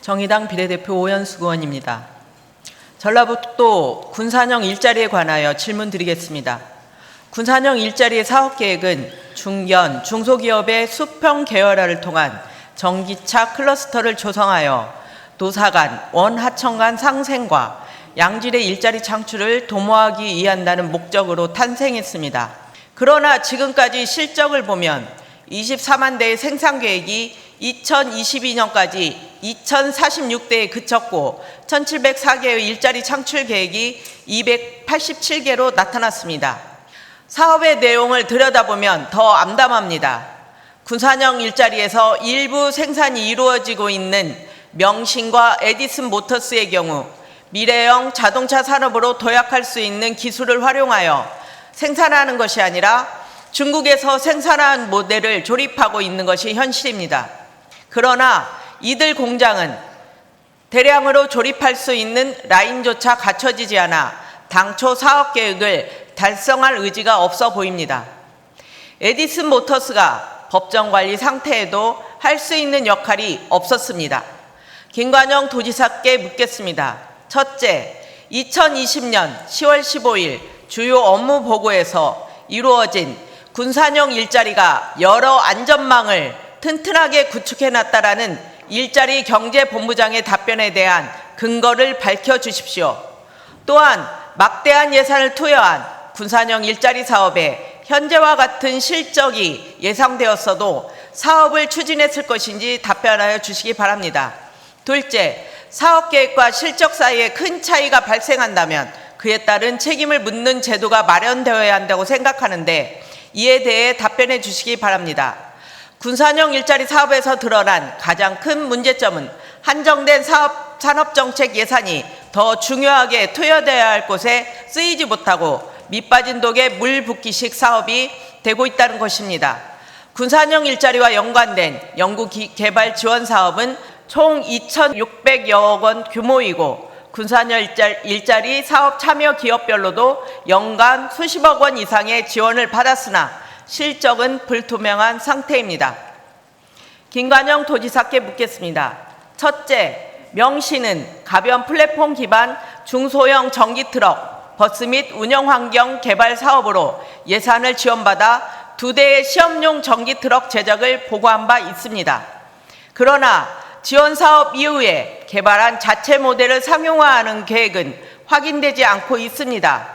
정의당 비례대표 오연숙 의원입니다. 전라북도 군산형 일자리에 관하여 질문 드리겠습니다. 군산형 일자리 사업계획은 중견, 중소기업의 수평 계열화를 통한 전기차 클러스터를 조성하여 도사 간, 원하청 간 상생과 양질의 일자리 창출을 도모하기 위한다는 목적으로 탄생했습니다. 그러나 지금까지 실적을 보면 24만 대의 생산 계획이 2022년까지 2046대에 그쳤고 1704개의 일자리 창출 계획이 287개로 나타났습니다. 사업의 내용을 들여다보면 더 암담합니다. 군산형 일자리에서 일부 생산이 이루어지고 있는 명신과 에디슨 모터스의 경우 미래형 자동차 산업으로 도약할 수 있는 기술을 활용하여 생산하는 것이 아니라 중국에서 생산한 모델을 조립하고 있는 것이 현실입니다. 그러나 이들 공장은 대량으로 조립할 수 있는 라인조차 갖춰지지 않아 당초 사업 계획을 달성할 의지가 없어 보입니다. 에디슨 모터스가 법정 관리 상태에도 할 수 있는 역할이 없었습니다. 김관영 도지사께 묻겠습니다. 첫째, 2020년 10월 15일 주요 업무 보고에서 이루어진 군산형 일자리가 여러 안전망을 튼튼하게 구축해놨다라는 일자리 경제본부장의 답변에 대한 근거를 밝혀주십시오. 또한 막대한 예산을 투여한 군산형 일자리 사업에 현재와 같은 실적이 예상되었어도 사업을 추진했을 것인지 답변하여 주시기 바랍니다. 둘째, 사업계획과 실적 사이에 큰 차이가 발생한다면 그에 따른 책임을 묻는 제도가 마련되어야 한다고 생각하는데 이에 대해 답변해 주시기 바랍니다. 군산형 일자리 사업에서 드러난 가장 큰 문제점은 한정된 산업정책 예산이 더 중요하게 투여되어야 할 곳에 쓰이지 못하고 밑빠진 독에 물 붓기식 사업이 되고 있다는 것입니다. 군산형 일자리와 연관된 연구개발 지원 사업은 총 2,600여억 원 규모이고 군산형 일자리 사업 참여 기업별로도 연간 수십억 원 이상의 지원을 받았으나 실적은 불투명한 상태입니다. 김관영 도지사께 묻겠습니다. 첫째, 명신은 가변 플랫폼 기반 중소형 전기트럭, 버스 및 운영환경 개발 사업으로 예산을 지원받아 2대의 시험용 전기트럭 제작을 보고한 바 있습니다. 그러나 지원 사업 이후에 개발한 자체 모델을 상용화하는 계획은 확인되지 않고 있습니다.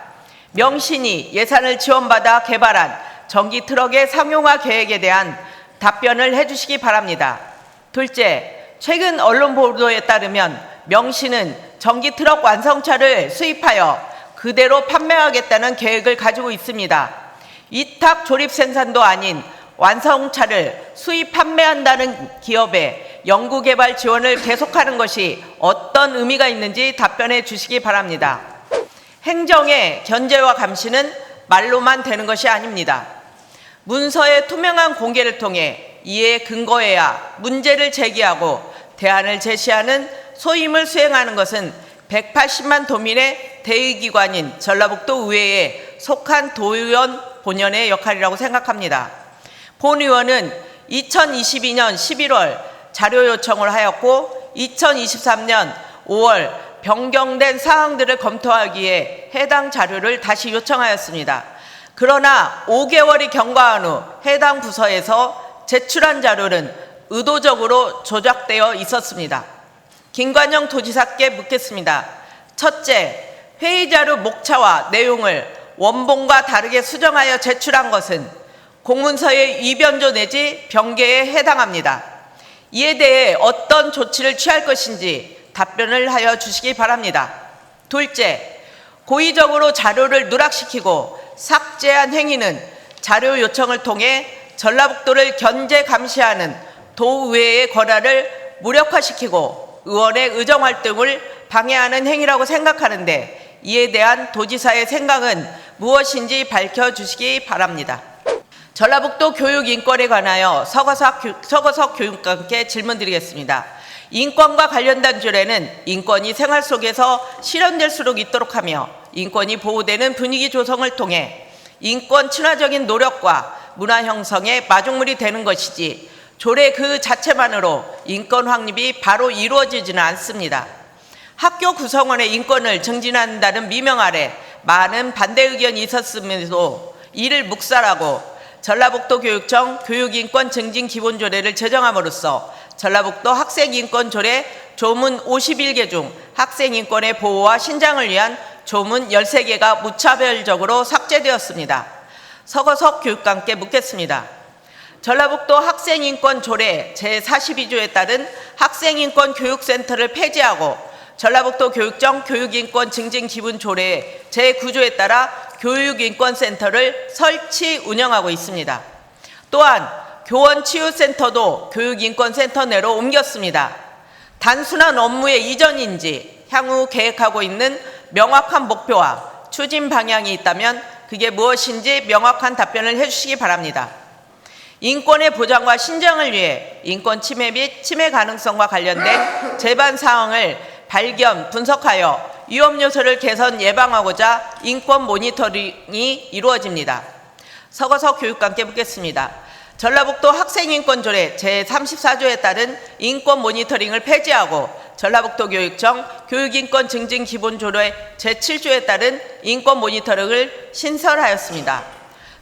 명신이 예산을 지원받아 개발한 전기 트럭의 상용화 계획에 대한 답변을 해주시기 바랍니다. 둘째, 최근 언론 보도에 따르면 명신은 전기 트럭 완성차를 수입하여 그대로 판매하겠다는 계획을 가지고 있습니다. 위탁 조립 생산도 아닌 완성차를 수입 판매한다는 기업에 연구개발 지원을 계속하는 것이 어떤 의미가 있는지 답변해 주시기 바랍니다. 행정의 견제와 감시는 말로만 되는 것이 아닙니다. 문서의 투명한 공개를 통해 이에 근거해야 문제를 제기하고 대안을 제시하는 소임을 수행하는 것은 180만 도민의 대의기관인 전라북도 의회에 속한 도의원 본연의 역할이라고 생각합니다. 본 의원은 2022년 11월 자료 요청을 하였고 2023년 5월 변경된 사항들을 검토하기 위해 해당 자료를 다시 요청하였습니다. 그러나 5개월이 경과한 후 해당 부서에서 제출한 자료는 의도적으로 조작되어 있었습니다. 김관영 도지사께 묻겠습니다. 첫째, 회의자료 목차와 내용을 원본과 다르게 수정하여 제출한 것은 공문서의 위변조 내지 변개에 해당합니다. 이에 대해 어떤 조치를 취할 것인지 답변을 하여 주시기 바랍니다. 둘째, 고의적으로 자료를 누락시키고 삭제한 행위는 자료 요청을 통해 전라북도를 견제 감시하는 도의회의 권한을 무력화시키고 의원의 의정활동을 방해하는 행위라고 생각하는데 이에 대한 도지사의 생각은 무엇인지 밝혀주시기 바랍니다. 전라북도 교육인권에 관하여 서거석 교육감께 질문드리겠습니다. 인권과 관련된 조례는 인권이 생활 속에서 실현될 수 있도록 하며 인권이 보호되는 분위기 조성을 통해 인권 친화적인 노력과 문화 형성의 마중물이 되는 것이지 조례 그 자체만으로 인권 확립이 바로 이루어지지는 않습니다. 학교 구성원의 인권을 증진한다는 미명 아래 많은 반대 의견이 있었음에도 이를 묵살하고 전라북도 교육청 교육인권 증진 기본조례를 제정함으로써 전라북도 학생인권조례 조문 51개 중 학생인권의 보호와 신장을 위한 조문 13개가 무차별적으로 삭제되었습니다. 서거석 교육감께 묻겠습니다. 전라북도 학생인권조례 제42조에 따른 학생인권 교육센터를 폐지하고 전라북도 교육청 교육인권 증진 기본조례 제9조에 따라 교육인권센터를 설치 운영하고 있습니다. 또한 교원치유센터도 교육인권센터 내로 옮겼습니다. 단순한 업무의 이전인지 향후 계획하고 있는 명확한 목표와 추진 방향이 있다면 그게 무엇인지 명확한 답변을 해주시기 바랍니다. 인권의 보장과 신장을 위해 인권 침해 및 침해 가능성과 관련된 재반 사항을 발견, 분석하여 위험 요소를 개선 예방하고자 인권 모니터링이 이루어집니다. 서거석 교육감께 묻겠습니다. 전라북도 학생인권조례 제34조에 따른 인권 모니터링을 폐지하고 전라북도 교육청 교육인권 증진 기본조례 제7조에 따른 인권 모니터링을 신설하였습니다.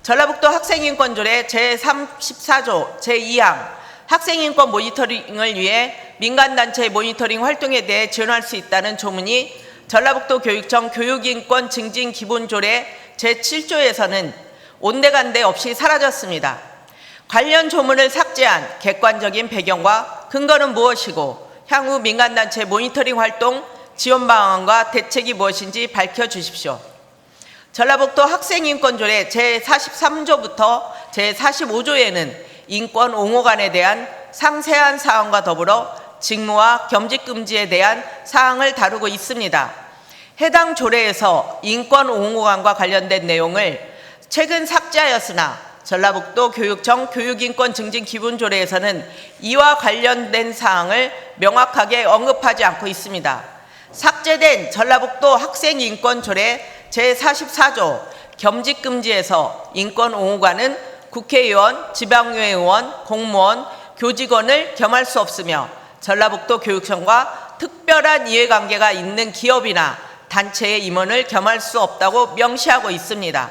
전라북도 학생인권조례 제34조 제2항 학생인권 모니터링을 위해 민간단체의 모니터링 활동에 대해 지원할 수 있다는 조문이 전라북도 교육청 교육인권 증진 기본조례 제7조에서는 온데간데 없이 사라졌습니다. 관련 조문을 삭제한 객관적인 배경과 근거는 무엇이고 향후 민간단체 모니터링 활동 지원 방안과 대책이 무엇인지 밝혀주십시오. 전라북도 학생인권조례 제43조부터 제45조에는 인권 옹호관에 대한 상세한 사항과 더불어 직무와 겸직금지에 대한 사항을 다루고 있습니다. 해당 조례에서 인권 옹호관과 관련된 내용을 최근 삭제하였으나 전라북도 교육청 교육인권 증진 기본조례에서는 이와 관련된 사항을 명확하게 언급하지 않고 있습니다. 삭제된 전라북도 학생인권조례 제44조 겸직금지에서 인권옹호관은 국회의원, 지방의원, 공무원, 교직원을 겸할 수 없으며 전라북도 교육청과 특별한 이해관계가 있는 기업이나 단체의 임원을 겸할 수 없다고 명시하고 있습니다.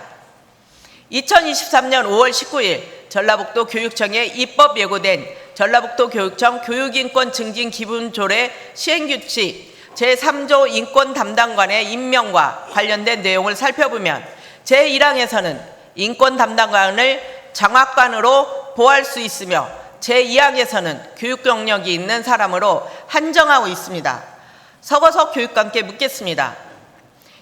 2023년 5월 19일 전라북도 교육청에 입법 예고된 전라북도 교육청 교육인권 증진 기본조례 시행규칙 제3조 인권 담당관의 임명과 관련된 내용을 살펴보면 제1항에서는 인권 담당관을 장학관으로 보호할 수 있으며 제2항에서는 교육 경력이 있는 사람으로 한정하고 있습니다. 서거석 교육감께 묻겠습니다.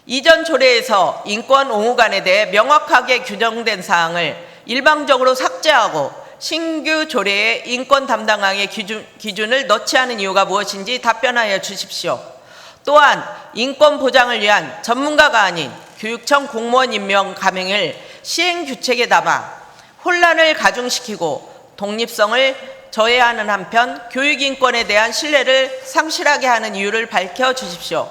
이전 조례에서 인권 옹호관에 대해 명확하게 규정된 사항을 일방적으로 삭제하고 신규 조례에 인권 담당관의 기준을 넣지 않은 이유가 무엇인지 답변하여 주십시오. 또한 인권 보장을 위한 전문가가 아닌 교육청 공무원 임명 감행을 시행규칙에 담아 혼란을 가중시키고 독립성을 저해하는 한편 교육인권에 대한 신뢰를 상실하게 하는 이유를 밝혀주십시오.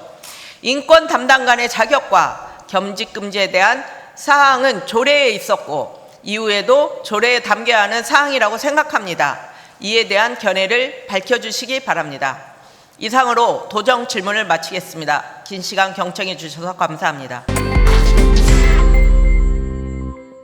인권 담당관의 자격과 겸직금지에 대한 사항은 조례에 있었고 이후에도 조례에 담겨야 하는 사항이라고 생각합니다. 이에 대한 견해를 밝혀주시기 바랍니다. 이상으로 도정 질문을 마치겠습니다. 긴 시간 경청해 주셔서 감사합니다.